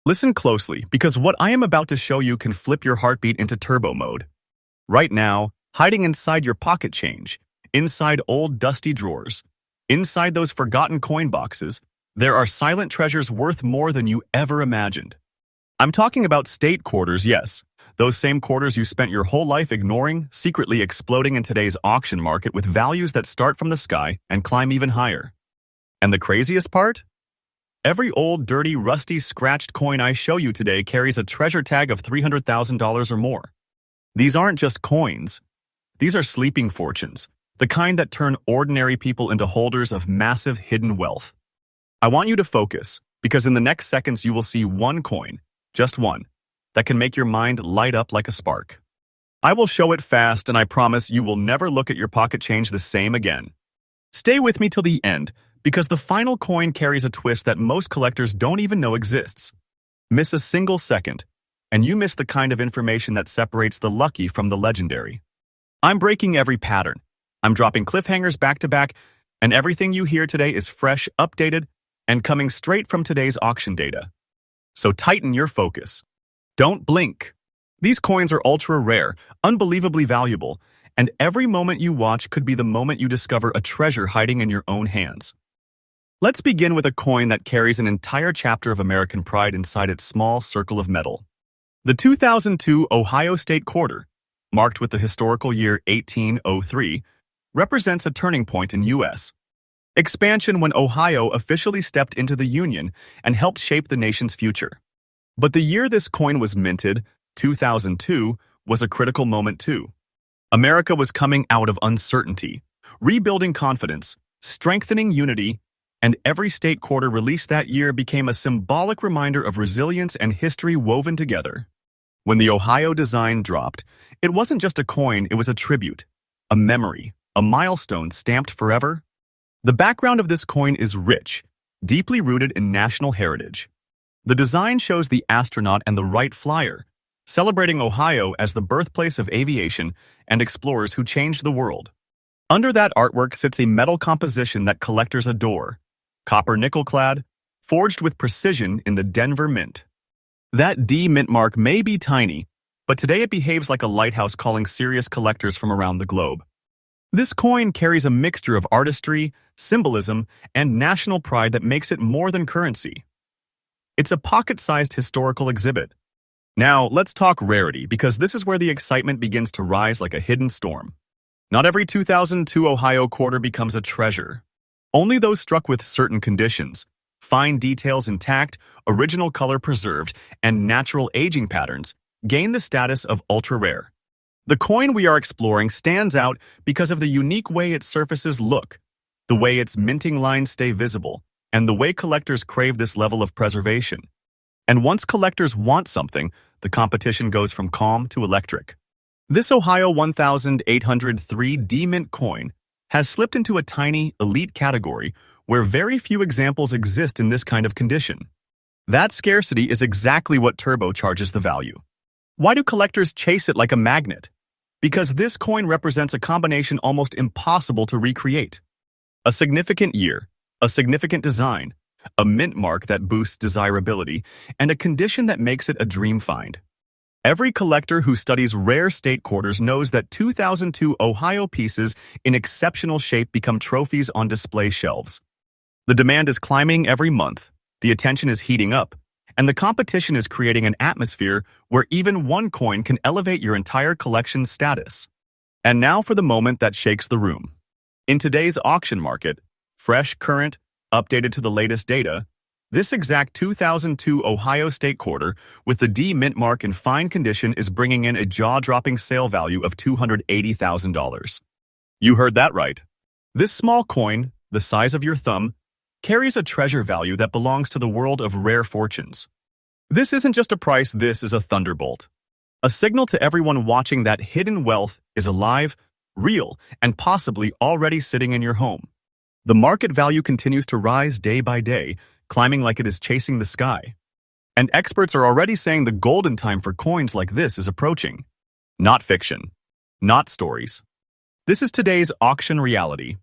Listen closely, because what I am about to show you can flip your heartbeat into turbo mode. Right now, hiding inside your pocket change, inside old dusty drawers, inside those forgotten coin boxes, there are silent treasures worth more than you ever imagined. I'm talking about state quarters, yes. Those same quarters you spent your whole life ignoring, secretly exploding in today's auction market with values that start from the sky and climb even higher. And the craziest part? Every old, dirty, rusty, scratched coin I show you today carries a treasure tag of $300,000 or more. These aren't just coins. These are sleeping fortunes, the kind that turn ordinary people into holders of massive hidden wealth. I want you to focus, because in the next seconds you will see one coin, just one, that can make your mind light up like a spark. I will show it fast, and I promise you will never look at your pocket change the same again. Stay with me till the end, because the final coin carries a twist that most collectors don't even know exists. Miss a single second, and you miss the kind of information that separates the lucky from the legendary. I'm breaking every pattern. I'm dropping cliffhangers back to back, and everything you hear today is fresh, updated, and coming straight from today's auction data. So tighten your focus. Don't blink. These coins are ultra rare, unbelievably valuable, and every moment you watch could be the moment you discover a treasure hiding in your own hands. Let's begin with a coin that carries an entire chapter of American pride inside its small circle of metal. The 2002 Ohio State Quarter, marked with the historical year 1803, represents a turning point in U.S. expansion when Ohio officially stepped into the Union and helped shape the nation's future. But the year this coin was minted, 2002, was a critical moment too. America was coming out of uncertainty, rebuilding confidence, strengthening unity, and every state quarter released that year became a symbolic reminder of resilience and history woven together. When the Ohio design dropped, it wasn't just a coin, it was a tribute, a memory, a milestone stamped forever. The background of this coin is rich, deeply rooted in national heritage. The design shows the astronaut and the Wright Flyer, celebrating Ohio as the birthplace of aviation and explorers who changed the world. Under that artwork sits a metal composition that collectors adore, copper nickel-clad, forged with precision in the Denver Mint. That D mint mark may be tiny, but today it behaves like a lighthouse calling serious collectors from around the globe. This coin carries a mixture of artistry, symbolism, and national pride that makes it more than currency. It's a pocket-sized historical exhibit. Now, let's talk rarity, because this is where the excitement begins to rise like a hidden storm. Not every 2002 Ohio quarter becomes a treasure. Only those struck with certain conditions, fine details intact, original color preserved, and natural aging patterns, gain the status of ultra-rare. The coin we are exploring stands out because of the unique way its surfaces look, the way its minting lines stay visible, and the way collectors crave this level of preservation. And once collectors want something, the competition goes from calm to electric. This Ohio 1803 D-Mint coin has slipped into a tiny, elite category where very few examples exist in this kind of condition. That scarcity is exactly what turbocharges the value. Why do collectors chase it like a magnet? Because this coin represents a combination almost impossible to recreate. A significant year, a significant design, a mint mark that boosts desirability, and a condition that makes it a dream find. Every collector who studies rare state quarters knows that 2002 Ohio pieces in exceptional shape become trophies on display shelves. The demand is climbing every month, the attention is heating up, and the competition is creating an atmosphere where even one coin can elevate your entire collection's status. And now for the moment that shakes the room. In today's auction market, fresh, current, updated to the latest data, this exact 2002 Ohio State Quarter with the D mint mark in fine condition is bringing in a jaw-dropping sale value of $280,000. You heard that right. This small coin, the size of your thumb, carries a treasure value that belongs to the world of rare fortunes. This isn't just a price, this is a thunderbolt. A signal to everyone watching that hidden wealth is alive, real, and possibly already sitting in your home. The market value continues to rise day by day, climbing like it is chasing the sky. And experts are already saying the golden time for coins like this is approaching. Not fiction. Not stories. This is today's auction reality.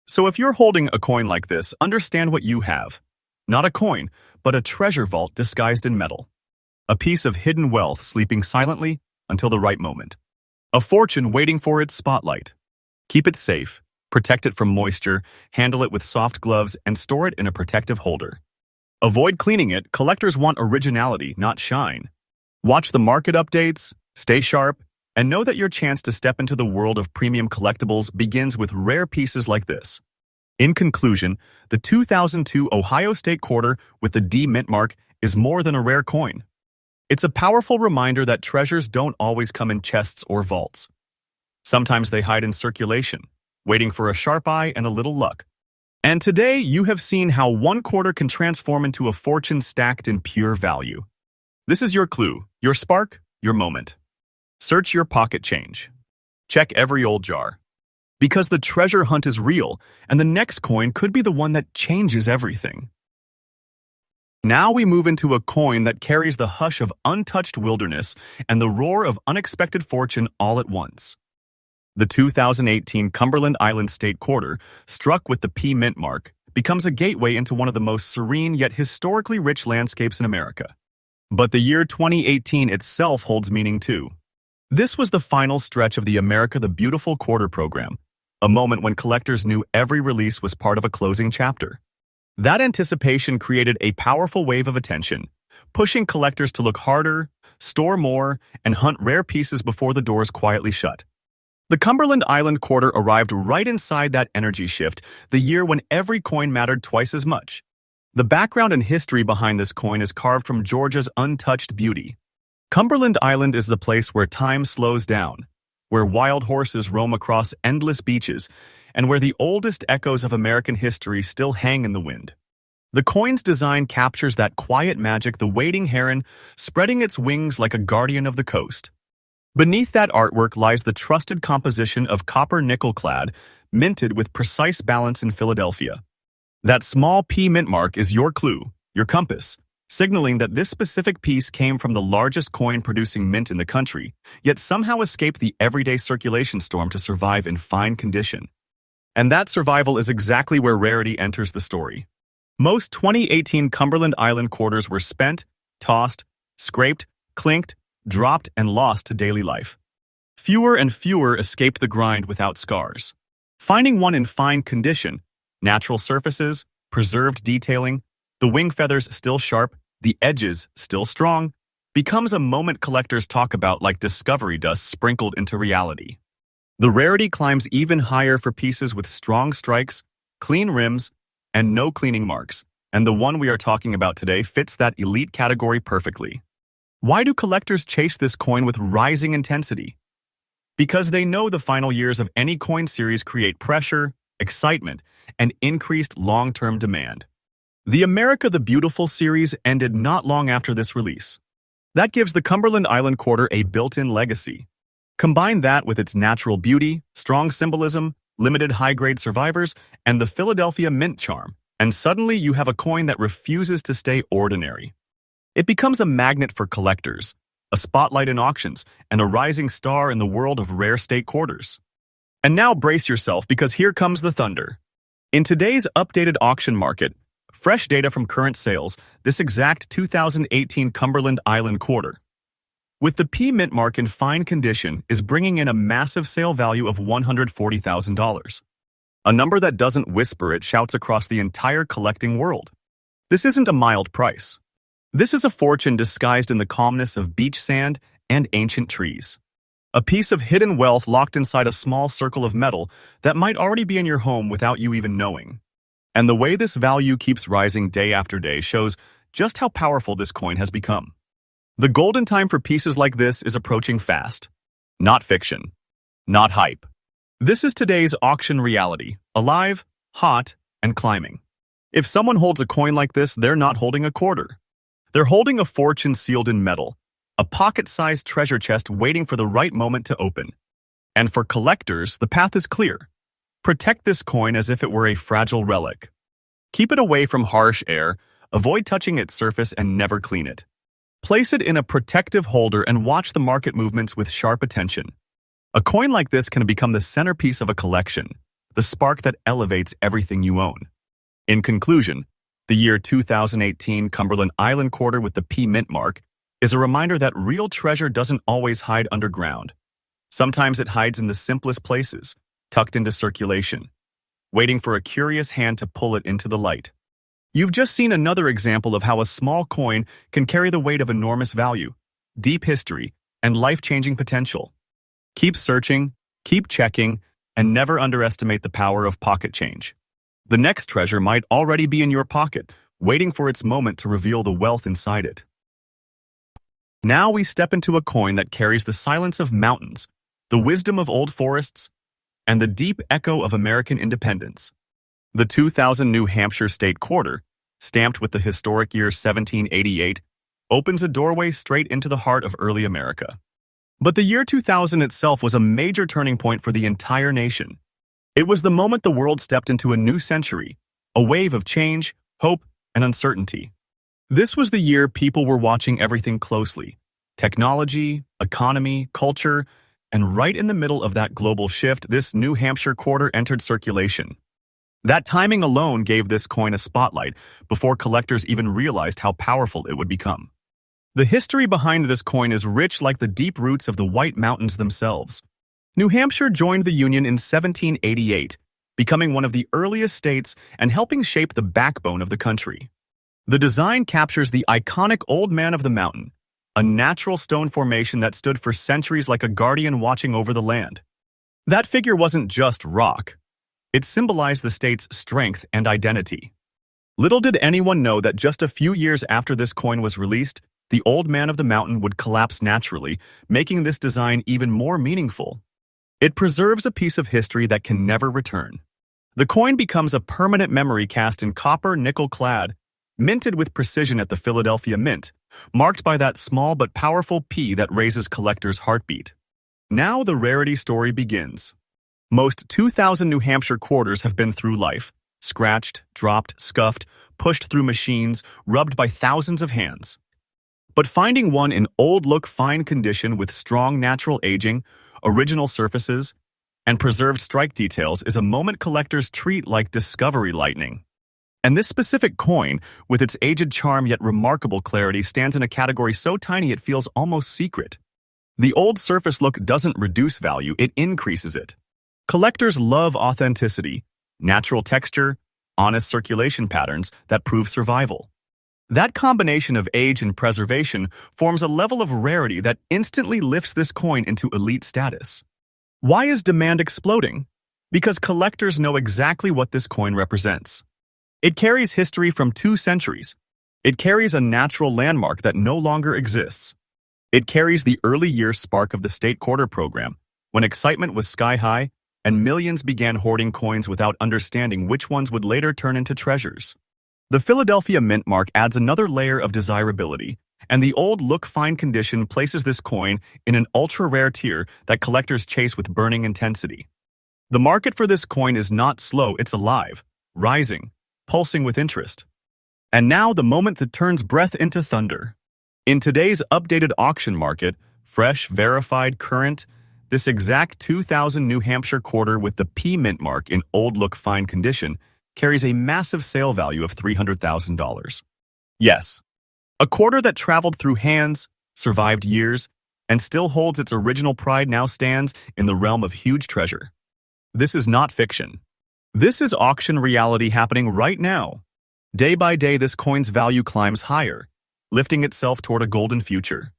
So if you're holding a coin like this, understand what you have. Not a coin, but a treasure vault disguised in metal. A piece of hidden wealth sleeping silently until the right moment. A fortune waiting for its spotlight. Keep it safe, protect it from moisture, handle it with soft gloves, and store it in a protective holder. Avoid cleaning it. Collectors want originality, not shine. Watch the market updates, stay sharp, and know that your chance to step into the world of premium collectibles begins with rare pieces like this. In conclusion, the 2002 Ohio State Quarter with the D mint mark is more than a rare coin. It's a powerful reminder that treasures don't always come in chests or vaults. Sometimes they hide in circulation, waiting for a sharp eye and a little luck. And today, you have seen how one quarter can transform into a fortune stacked in pure value. This is your clue, your spark, your moment. Search your pocket change. Check every old jar. Because the treasure hunt is real, and the next coin could be the one that changes everything. Now we move into a coin that carries the hush of untouched wilderness and the roar of unexpected fortune all at once. The 2018 Cumberland Island State Quarter, struck with the P mint mark, becomes a gateway into one of the most serene yet historically rich landscapes in America. But the year 2018 itself holds meaning too. This was the final stretch of the America the Beautiful Quarter program, a moment when collectors knew every release was part of a closing chapter. That anticipation created a powerful wave of attention, pushing collectors to look harder, store more, and hunt rare pieces before the doors quietly shut. The Cumberland Island Quarter arrived right inside that energy shift, the year when every coin mattered twice as much. The background and history behind this coin is carved from Georgia's untouched beauty. Cumberland Island is the place where time slows down, where wild horses roam across endless beaches, and where the oldest echoes of American history still hang in the wind. The coin's design captures that quiet magic, the waiting heron spreading its wings like a guardian of the coast. Beneath that artwork lies the trusted composition of copper nickel-clad, minted with precise balance in Philadelphia. That small P mint mark is your clue, your compass, signaling that this specific piece came from the largest coin-producing mint in the country, yet somehow escaped the everyday circulation storm to survive in fine condition. And that survival is exactly where rarity enters the story. Most 2018 Cumberland Island quarters were spent, tossed, scraped, clinked, dropped, and lost to daily life. Fewer and fewer escaped the grind without scars. Finding one in fine condition, natural surfaces, preserved detailing, the wing feathers still sharp, the edges still strong, becomes a moment collectors talk about like discovery dust sprinkled into reality. The rarity climbs even higher for pieces with strong strikes, clean rims, and no cleaning marks, and the one we are talking about today fits that elite category perfectly. Why do collectors chase this coin with rising intensity? Because they know the final years of any coin series create pressure, excitement, and increased long-term demand. The America the Beautiful series ended not long after this release. That gives the Cumberland Island Quarter a built-in legacy. Combine that with its natural beauty, strong symbolism, limited high-grade survivors, and the Philadelphia mint charm, and suddenly you have a coin that refuses to stay ordinary. It becomes a magnet for collectors, a spotlight in auctions, and a rising star in the world of rare state quarters. And now brace yourself, because here comes the thunder. In today's updated auction market, fresh data from current sales, this exact 2018 Cumberland Island Quarter, with the P mint mark in fine condition, is bringing in a massive sale value of $140,000. A number that doesn't whisper, it shouts across the entire collecting world. This isn't a mild price. This is a fortune disguised in the calmness of beach sand and ancient trees. A piece of hidden wealth locked inside a small circle of metal that might already be in your home without you even knowing. And the way this value keeps rising day after day shows just how powerful this coin has become. The golden time for pieces like this is approaching fast. Not fiction. Not hype. This is today's auction reality, alive, hot, and climbing. If someone holds a coin like this, they're not holding a quarter. They're holding a fortune sealed in metal, a pocket-sized treasure chest waiting for the right moment to open. And for collectors, the path is clear. Protect this coin as if it were a fragile relic. Keep it away from harsh air, avoid touching its surface, and never clean it. Place it in a protective holder and watch the market movements with sharp attention. A coin like this can become the centerpiece of a collection, the spark that elevates everything you own. In conclusion, The year 2018 Cumberland Island quarter with the P mint mark is a reminder that real treasure doesn't always hide underground. Sometimes it hides in the simplest places, tucked into circulation, waiting for a curious hand to pull it into the light. You've just seen another example of how a small coin can carry the weight of enormous value, deep history, and life-changing potential. Keep searching, keep checking, and never underestimate the power of pocket change. The next treasure might already be in your pocket, waiting for its moment to reveal the wealth inside it. Now we step into a coin that carries the silence of mountains, the wisdom of old forests, and the deep echo of American independence. The 2000 New Hampshire state quarter, stamped with the historic year 1788, opens a doorway straight into the heart of early America. But the year 2000 itself was a major turning point for the entire nation. It was the moment the world stepped into a new century, a wave of change, hope, and uncertainty. This was the year people were watching everything closely: technology, economy, culture, and right in the middle of that global shift, this New Hampshire quarter entered circulation. That timing alone gave this coin a spotlight before collectors even realized how powerful it would become. The history behind this coin is rich like the deep roots of the White Mountains themselves. New Hampshire joined the Union in 1788, becoming one of the earliest states and helping shape the backbone of the country. The design captures the iconic Old Man of the Mountain, a natural stone formation that stood for centuries like a guardian watching over the land. That figure wasn't just rock. It symbolized the state's strength and identity. Little did anyone know that just a few years after this coin was released, the Old Man of the Mountain would collapse naturally, making this design even more meaningful. It preserves a piece of history that can never return. The coin becomes a permanent memory cast in copper nickel-clad, minted with precision at the Philadelphia Mint, marked by that small but powerful P that raises collectors' heartbeat. Now the rarity story begins. Most 2,000 New Hampshire quarters have been through life, scratched, dropped, scuffed, pushed through machines, rubbed by thousands of hands. But finding one in old-look fine condition with strong natural aging, original surfaces, and preserved strike details is a moment collectors treat like discovery lightning. And this specific coin, with its aged charm yet remarkable clarity, stands in a category so tiny it feels almost secret. The old surface look doesn't reduce value, it increases it. Collectors love authenticity, natural texture, honest circulation patterns that prove survival. That combination of age and preservation forms a level of rarity that instantly lifts this coin into elite status. Why is demand exploding? Because collectors know exactly what this coin represents. It carries history from 2 centuries. It carries a natural landmark that no longer exists. It carries the early year spark of the state quarter program, when excitement was sky high and millions began hoarding coins without understanding which ones would later turn into treasures. The Philadelphia Mint mark adds another layer of desirability, and the old look fine condition places this coin in an ultra-rare tier that collectors chase with burning intensity. The market for this coin is not slow, it's alive, rising, pulsing with interest. And now the moment that turns breath into thunder. In today's updated auction market, fresh, verified, current, this exact 2000 New Hampshire quarter with the P mint mark in old look fine condition carries a massive sale value of $300,000. Yes, a quarter that traveled through hands, survived years, and still holds its original pride now stands in the realm of huge treasure. This is not fiction. This is auction reality happening right now. Day by day, this coin's value climbs higher, lifting itself toward a golden future.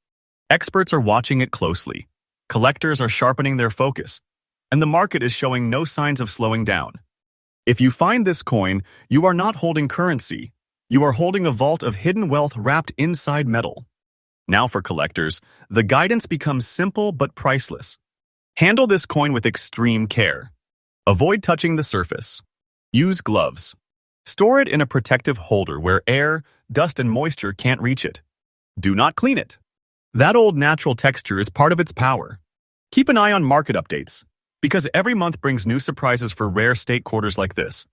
Experts are watching it closely. Collectors are sharpening their focus, and the market is showing no signs of slowing down. If you find this coin, you are not holding currency. You are holding a vault of hidden wealth wrapped inside metal. Now for collectors, the guidance becomes simple but priceless. Handle this coin with extreme care. Avoid touching the surface. Use gloves. Store it in a protective holder where air, dust, and moisture can't reach it. Do not clean it. That old natural texture is part of its power. Keep an eye on market updates, because every month brings new surprises for rare state quarters like this.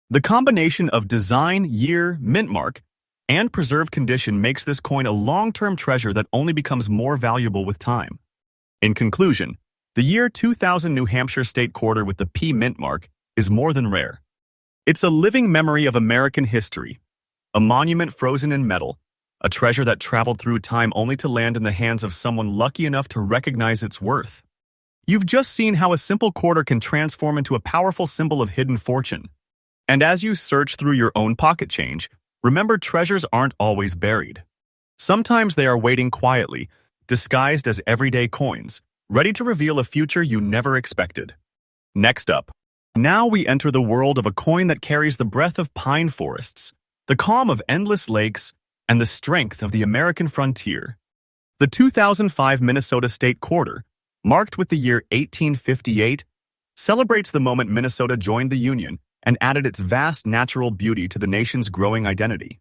The combination of design, year, mint mark, and preserved condition makes this coin a long-term treasure that only becomes more valuable with time. In conclusion, the year 2000 New Hampshire state quarter with the P mint mark is more than rare. It's a living memory of American history, A monument frozen in metal, a treasure that traveled through time only to land in the hands of someone lucky enough to recognize its worth. You've just seen how a simple quarter can transform into a powerful symbol of hidden fortune. And as you search through your own pocket change, remember treasures aren't always buried. Sometimes they are waiting quietly, disguised as everyday coins, ready to reveal a future you never expected. Next up, now we enter the world of a coin that carries the breath of pine forests, the calm of endless lakes, and the strength of the American frontier. The 2005 Minnesota State Quarter, marked with the year 1858, celebrates the moment Minnesota joined the Union and added its vast natural beauty to the nation's growing identity.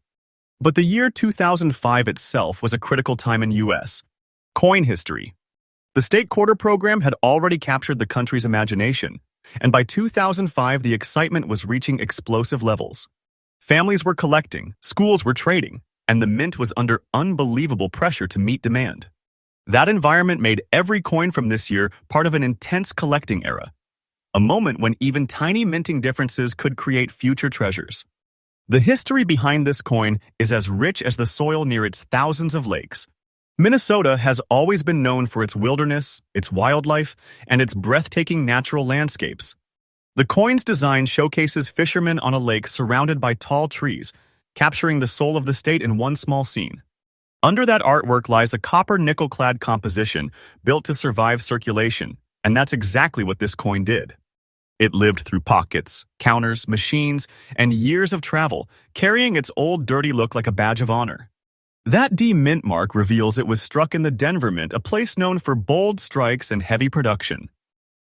But the year 2005 itself was a critical time in U.S. coin history. The State Quarter program had already captured the country's imagination, and by 2005 the excitement was reaching explosive levels. Families were collecting, schools were trading, and the mint was under unbelievable pressure to meet demand. That environment made every coin from this year part of an intense collecting era, a moment when even tiny minting differences could create future treasures. The history behind this coin is as rich as the soil near its thousands of lakes. Minnesota has always been known for its wilderness, its wildlife, and its breathtaking natural landscapes. The coin's design showcases fishermen on a lake surrounded by tall trees, capturing the soul of the state in one small scene. Under that artwork lies a copper nickel-clad composition built to survive circulation, and that's exactly what this coin did. It lived through pockets, counters, machines, and years of travel, carrying its old dirty look like a badge of honor. That D mint mark reveals it was struck in the Denver Mint, a place known for bold strikes and heavy production.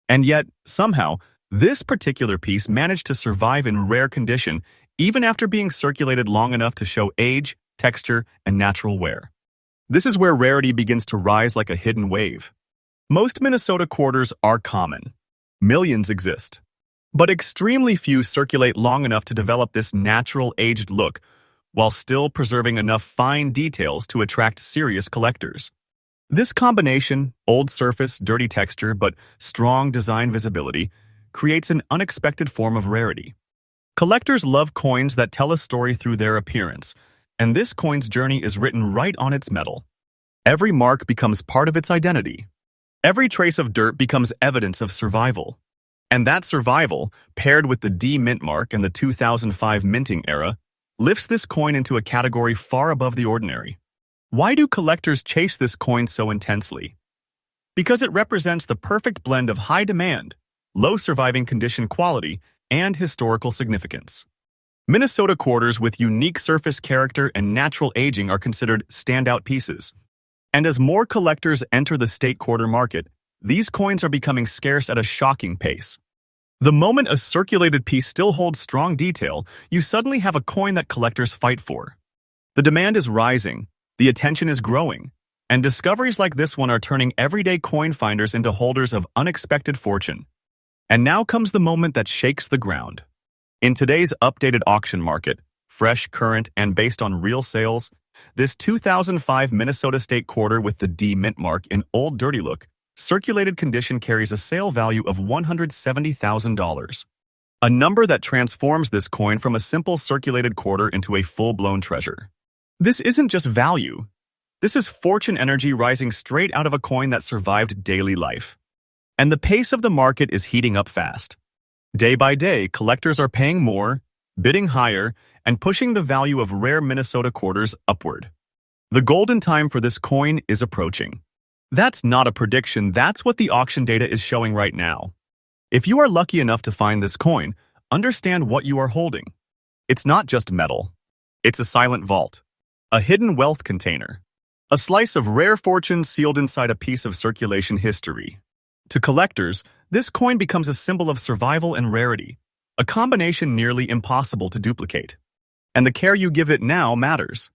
And yet, somehow, this particular piece managed to survive in rare condition even after being circulated long enough to show age, texture, and natural wear. This is where rarity begins to rise like a hidden wave. Most Minnesota quarters are common. Millions exist. But extremely few circulate long enough to develop this natural aged look, while still preserving enough fine details to attract serious collectors. This combination, old surface, dirty texture, but strong design visibility, creates an unexpected form of rarity. Collectors love coins that tell a story through their appearance, and this coin's journey is written right on its metal. Every mark becomes part of its identity. Every trace of dirt becomes evidence of survival. And that survival, paired with the D mint mark and the 2005 minting era, lifts this coin into a category far above the ordinary. Why do collectors chase this coin so intensely? Because it represents the perfect blend of high demand, low surviving condition quality, and historical significance. Minnesota quarters with unique surface character and natural aging are considered standout pieces. And as more collectors enter the state quarter market, these coins are becoming scarce at a shocking pace. The moment a circulated piece still holds strong detail, you suddenly have a coin that collectors fight for. The demand is rising, the attention is growing, and discoveries like this one are turning everyday coin finders into holders of unexpected fortune. And now comes the moment that shakes the ground. In today's updated auction market, fresh, current, and based on real sales, this 2005 Minnesota State Quarter with the D mint mark in old dirty look, circulated condition carries a sale value of $170,000. A number that transforms this coin from a simple circulated quarter into a full-blown treasure. This isn't just value. This is fortune energy rising straight out of a coin that survived daily life. And the pace of the market is heating up fast. Day by day, collectors are paying more, bidding higher, and pushing the value of rare Minnesota quarters upward. The golden time for this coin is approaching. That's not a prediction, that's what the auction data is showing right now. If you are lucky enough to find this coin, understand what you are holding. It's not just metal. It's a silent vault, a hidden wealth container, a slice of rare fortune sealed inside a piece of circulation history. To collectors, this coin becomes a symbol of survival and rarity, a combination nearly impossible to duplicate. And the care you give it now matters.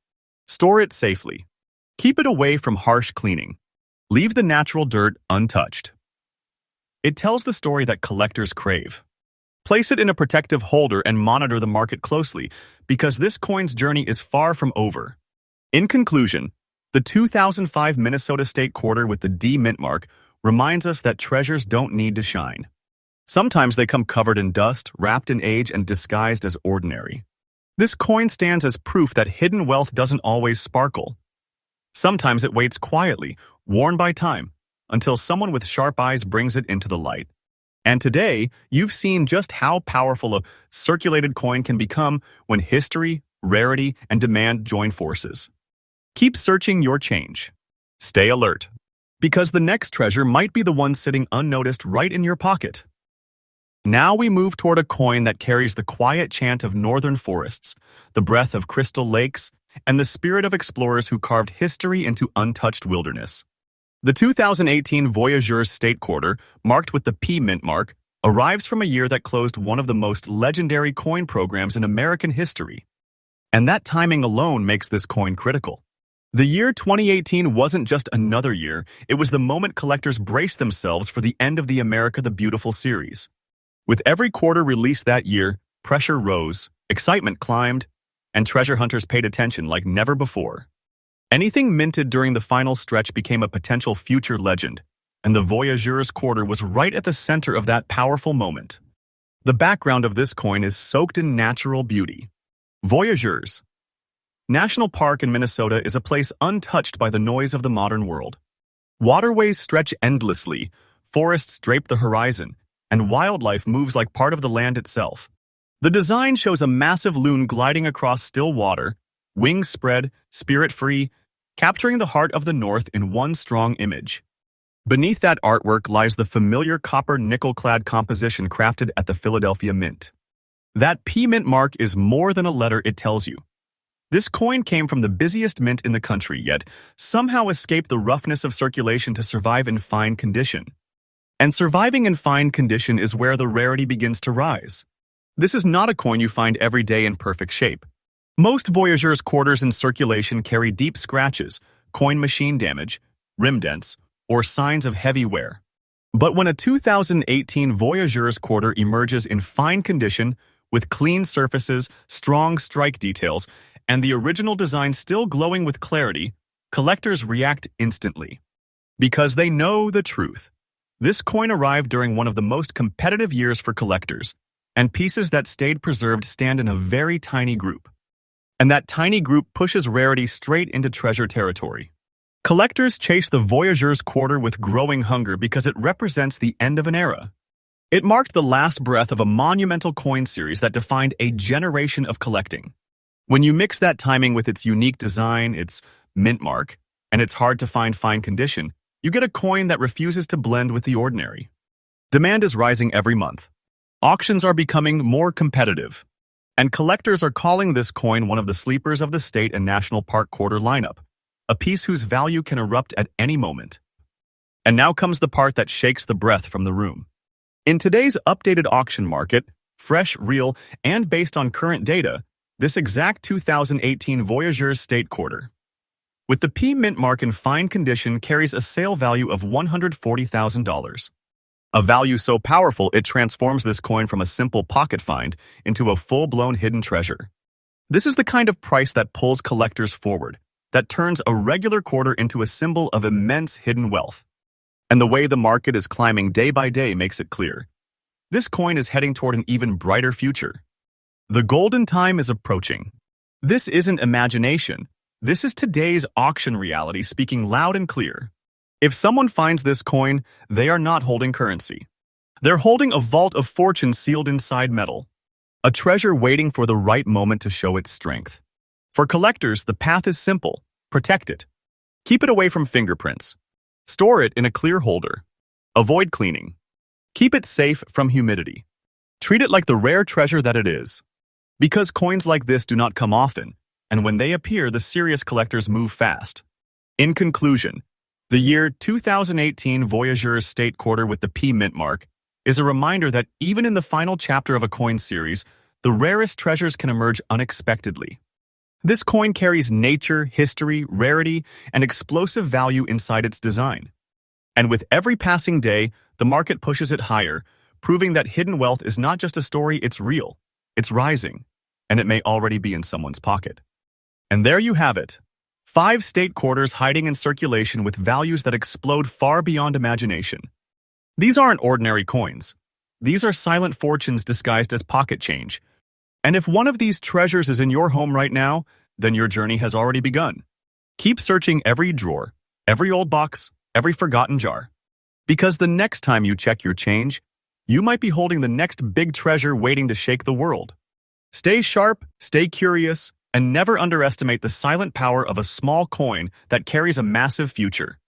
Store it safely. Keep it away from harsh cleaning. Leave the natural dirt untouched. It tells the story that collectors crave. Place it in a protective holder and monitor the market closely, because this coin's journey is far from over. In conclusion, the 2005 Minnesota State Quarter with the D mint mark reminds us that treasures don't need to shine. Sometimes they come covered in dust, wrapped in age, and disguised as ordinary. This coin stands as proof that hidden wealth doesn't always sparkle. Sometimes it waits quietly, worn by time, until someone with sharp eyes brings it into the light. And today, you've seen just how powerful a circulated coin can become when history, rarity, and demand join forces. Keep searching your change. Stay alert, because the next treasure might be the one sitting unnoticed right in your pocket. Now we move toward a coin that carries the quiet chant of northern forests, the breath of crystal lakes, and the spirit of explorers who carved history into untouched wilderness. The 2018 Voyageurs State Quarter, marked with the P mint mark, arrives from a year that closed one of the most legendary coin programs in American history. And that timing alone makes this coin critical. The year 2018 wasn't just another year, it was the moment collectors braced themselves for the end of the America the Beautiful series. With every quarter released that year, pressure rose, excitement climbed, and treasure hunters paid attention like never before. Anything minted during the final stretch became a potential future legend, and the Voyageurs quarter was right at the center of that powerful moment. The background of this coin is soaked in natural beauty. Voyageurs National Park in Minnesota is a place untouched by the noise of the modern world. Waterways stretch endlessly, forests drape the horizon, and wildlife moves like part of the land itself. The design shows a massive loon gliding across still water, wings spread, spirit free, capturing the heart of the North in one strong image. Beneath that artwork lies the familiar copper nickel-clad composition crafted at the Philadelphia Mint. That P mint mark is more than a letter it tells you. This coin came from the busiest mint in the country, yet somehow escaped the roughness of circulation to survive in fine condition. And surviving in fine condition is where the rarity begins to rise. This is not a coin you find every day in perfect shape. Most Voyageurs quarters in circulation carry deep scratches, coin machine damage, rim dents, or signs of heavy wear. But when a 2018 Voyageurs quarter emerges in fine condition, with clean surfaces, strong strike details, and the original design still glowing with clarity, collectors react instantly. Because they know the truth. This coin arrived during one of the most competitive years for collectors, and pieces that stayed preserved stand in a very tiny group. And that tiny group pushes rarity straight into treasure territory. Collectors chase the Voyageurs quarter with growing hunger because it represents the end of an era. It marked the last breath of a monumental coin series that defined a generation of collecting. When you mix that timing with its unique design, its mint mark, and its hard-to-find fine condition, you get a coin that refuses to blend with the ordinary. Demand is rising every month. Auctions are becoming more competitive. And collectors are calling this coin one of the sleepers of the state and national park quarter lineup, a piece whose value can erupt at any moment. And now comes the part that shakes the breath from the room. In today's updated auction market, fresh, real, and based on current data, this exact 2018 Voyageurs State Quarter, with the P mint mark in fine condition, carries a sale value of $140,000. A value so powerful it transforms this coin from a simple pocket find into a full-blown hidden treasure. This is the kind of price that pulls collectors forward, that turns a regular quarter into a symbol of immense hidden wealth. And the way the market is climbing day by day makes it clear. This coin is heading toward an even brighter future. The golden time is approaching. This isn't imagination. This is today's auction reality speaking loud and clear. If someone finds this coin, they are not holding currency. They're holding a vault of fortune sealed inside metal. A treasure waiting for the right moment to show its strength. For collectors, the path is simple. Protect it. Keep it away from fingerprints. Store it in a clear holder. Avoid cleaning. Keep it safe from humidity. Treat it like the rare treasure that it is. Because coins like this do not come often, and when they appear, the serious collectors move fast. In conclusion, the year 2018 Voyageurs State Quarter with the P mint mark is a reminder that even in the final chapter of a coin series, the rarest treasures can emerge unexpectedly. This coin carries nature, history, rarity, and explosive value inside its design. And with every passing day, the market pushes it higher, proving that hidden wealth is not just a story, it's real, it's rising, and it may already be in someone's pocket. And there you have it. 5 state quarters hiding in circulation with values that explode far beyond imagination. These aren't ordinary coins. These are silent fortunes disguised as pocket change, And if one of these treasures is in your home right now, then your journey has already begun. Keep searching every drawer, every old box, every forgotten jar. Because the next time you check your change, you might be holding the next big treasure waiting to shake the world. Stay sharp, stay curious, and never underestimate the silent power of a small coin that carries a massive future.